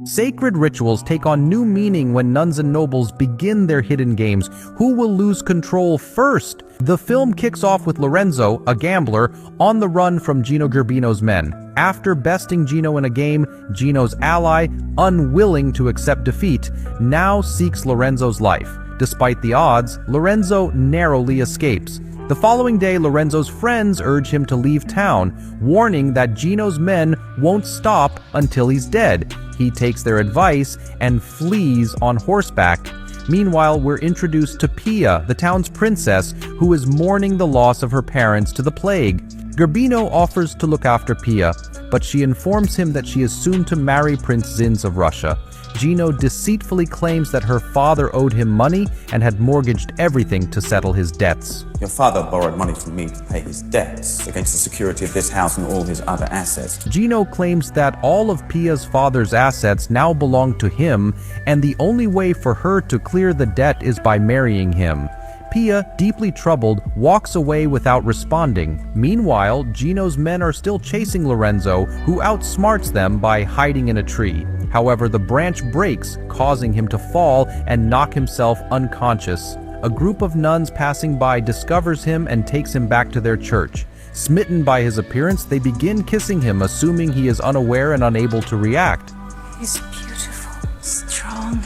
Sacred rituals take on new meaning when nuns and nobles begin their hidden games. Who will lose control first? The film kicks off with Lorenzo, a gambler, on the run from Gino Gerbino's men. After besting Gino in a game, Gino's ally, unwilling to accept defeat, now seeks Lorenzo's life. Despite the odds, Lorenzo narrowly escapes. The following day, Lorenzo's friends urge him to leave town, warning that Gino's men won't stop until he's dead. He takes their advice and flees on horseback. Meanwhile, we're introduced to Pia, the town's princess, who is mourning the loss of her parents to the plague. Gerbino offers to look after Pia, but she informs him that she is soon to marry Prince Zins of Russia. Gino deceitfully claims that her father owed him money and had mortgaged everything to settle his debts. Your father borrowed money from me to pay his debts against the security of this house and all his other assets. Gino claims that all of Pia's father's assets now belong to him, and the only way for her to clear the debt is by marrying him. Pia, deeply troubled, walks away without responding. Meanwhile, Gino's men are still chasing Lorenzo, who outsmarts them by hiding in a tree. However, the branch breaks, causing him to fall and knock himself unconscious. A group of nuns passing by discovers him and takes him back to their church. Smitten by his appearance, they begin kissing him, assuming he is unaware and unable to react. He's beautiful, strong.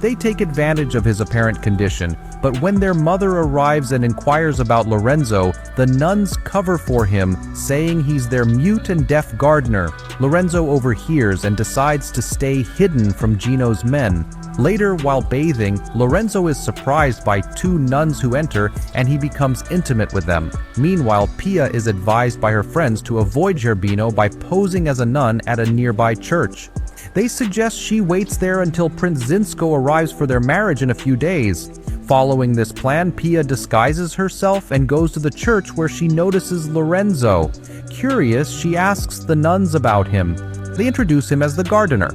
They take advantage of his apparent condition, but when their mother arrives and inquires about Lorenzo, the nuns cover for him, saying he's their mute and deaf gardener. Lorenzo overhears and decides to stay hidden from Gino's men. Later, while bathing, Lorenzo is surprised by two nuns who enter, and he becomes intimate with them. Meanwhile, Pia is advised by her friends to avoid Gerbino by posing as a nun at a nearby church. They suggest she waits there until Prince Zinsko arrives for their marriage in a few days. Following this plan, Pia disguises herself and goes to the church where she notices Lorenzo. Curious, she asks the nuns about him. They introduce him as the gardener.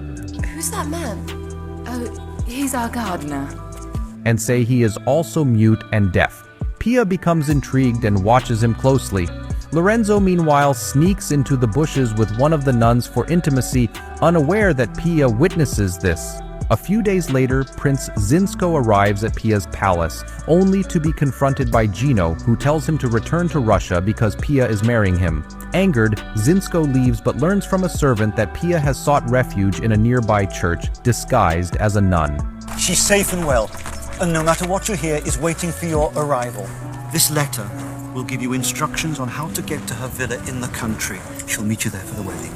Who's that man? Oh, he's our gardener. And say he is also mute and deaf. Pia becomes intrigued and watches him closely. Lorenzo, meanwhile, sneaks into the bushes with one of the nuns for intimacy, unaware that Pia witnesses this. A few days later, Prince Zinsko arrives at Pia's palace, only to be confronted by Gino, who tells him to return to Russia because Pia is marrying him. Angered, Zinsko leaves but learns from a servant that Pia has sought refuge in a nearby church, disguised as a nun. She's safe and well, and no matter what you hear is waiting for your arrival. This letter will give you instructions on how to get to her villa in the country. She'll meet you there for the wedding.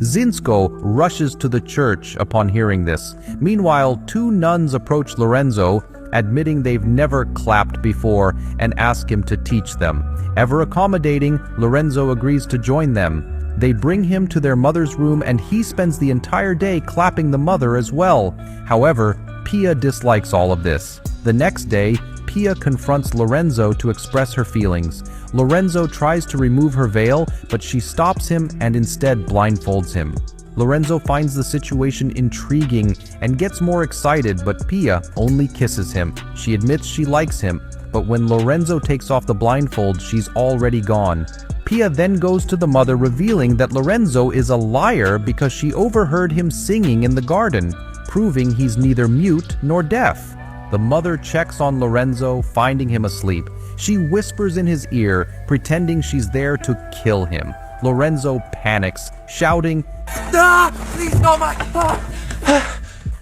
Zinsko rushes to the church upon hearing this. Meanwhile, two nuns approach Lorenzo, admitting they've never clapped before, and ask him to teach them. Ever accommodating, Lorenzo agrees to join them. They bring him to their mother's room, and he spends the entire day clapping the mother as well. However, Pia dislikes all of this. The next day, Pia confronts Lorenzo to express her feelings. Lorenzo tries to remove her veil, but she stops him and instead blindfolds him. Lorenzo finds the situation intriguing and gets more excited, but Pia only kisses him. She admits she likes him, but when Lorenzo takes off the blindfold, she's already gone. Pia then goes to the mother, revealing that Lorenzo is a liar because she overheard him singing in the garden, proving he's neither mute nor deaf. The mother checks on Lorenzo, finding him asleep. She whispers in his ear, pretending she's there to kill him. Lorenzo panics, shouting, Ah! Please, no, my...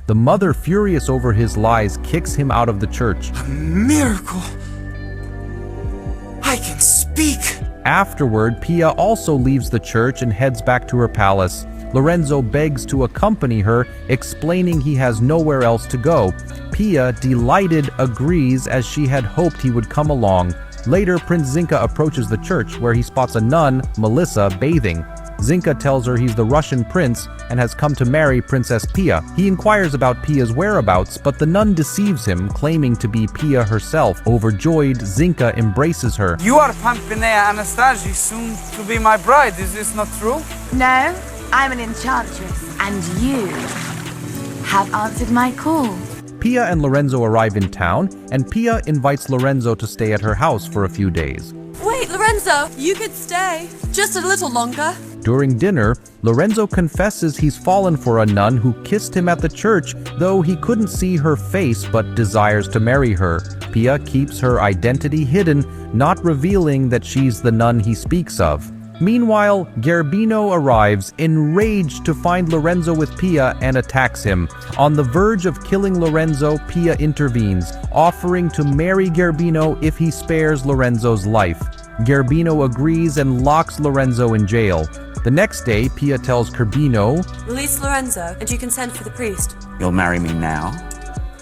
The mother, furious over his lies, kicks him out of the church. A miracle! I can speak! Afterward, Pia also leaves the church and heads back to her palace. Lorenzo begs to accompany her, explaining he has nowhere else to go. Pia, delighted, agrees as she had hoped he would come along. Later, Prince Zinka approaches the church where he spots a nun, Melissa, bathing. Zinka tells her he's the Russian prince and has come to marry Princess Pia. He inquires about Pia's whereabouts, but the nun deceives him, claiming to be Pia herself. Overjoyed, Zinka embraces her. You are Pampinea Anastasia, soon to be my bride. Is this not true? No, I'm an enchantress, and you have answered my call. Pia and Lorenzo arrive in town, and Pia invites Lorenzo to stay at her house for a few days. Wait, Lorenzo, you could stay. Just a little longer. During dinner, Lorenzo confesses he's fallen for a nun who kissed him at the church, though he couldn't see her face but desires to marry her. Pia keeps her identity hidden, not revealing that she's the nun he speaks of. Meanwhile, Gerbino arrives, enraged to find Lorenzo with Pia, and attacks him. On the verge of killing Lorenzo, Pia intervenes, offering to marry Gerbino if he spares Lorenzo's life. Gerbino agrees and locks Lorenzo in jail. The next day, Pia tells Gerbino, "Release Lorenzo, and you can send for the priest." You'll marry me now?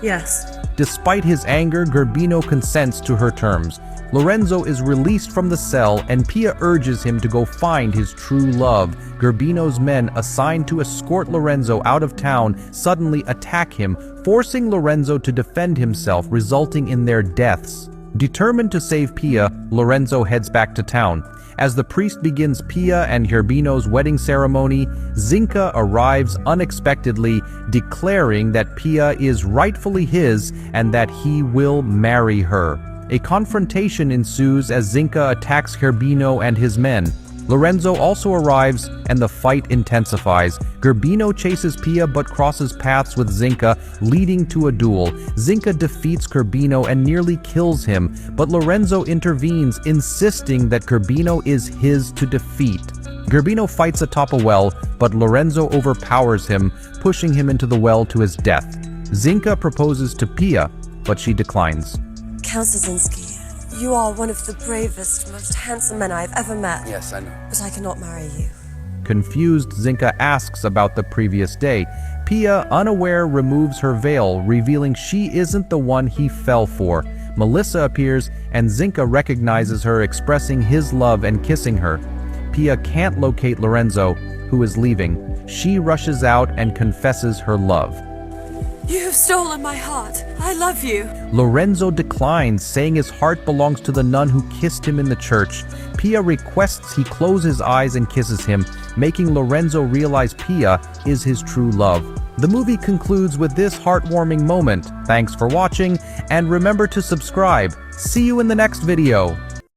Yes. Despite his anger, Gerbino consents to her terms. Lorenzo is released from the cell, and Pia urges him to go find his true love. Gerbino's men, assigned to escort Lorenzo out of town, suddenly attack him, forcing Lorenzo to defend himself, resulting in their deaths. Determined to save Pia, Lorenzo heads back to town. As the priest begins Pia and Gerbino's wedding ceremony, Zinka arrives unexpectedly, declaring that Pia is rightfully his and that he will marry her. A confrontation ensues as Zinka attacks Gerbino and his men. Lorenzo also arrives, and the fight intensifies. Gerbino chases Pia but crosses paths with Zinka, leading to a duel. Zinka defeats Gerbino and nearly kills him, but Lorenzo intervenes, insisting that Gerbino is his to defeat. Gerbino fights atop a well, but Lorenzo overpowers him, pushing him into the well to his death. Zinka proposes to Pia, but she declines. Count Zazinski, you are one of the bravest, most handsome men I've ever met. Yes, I know. But I cannot marry you. Confused, Zinka asks about the previous day. Pia, unaware, removes her veil, revealing she isn't the one he fell for. Melissa appears, and Zinka recognizes her, expressing his love and kissing her. Pia can't locate Lorenzo, who is leaving. She rushes out and confesses her love. You have stolen my heart. I love you. Lorenzo declines, saying his heart belongs to the nun who kissed him in the church. Pia requests he close his eyes and kisses him, making Lorenzo realize Pia is his true love. The movie concludes with this heartwarming moment. Thanks for watching, and remember to subscribe. See you in the next video.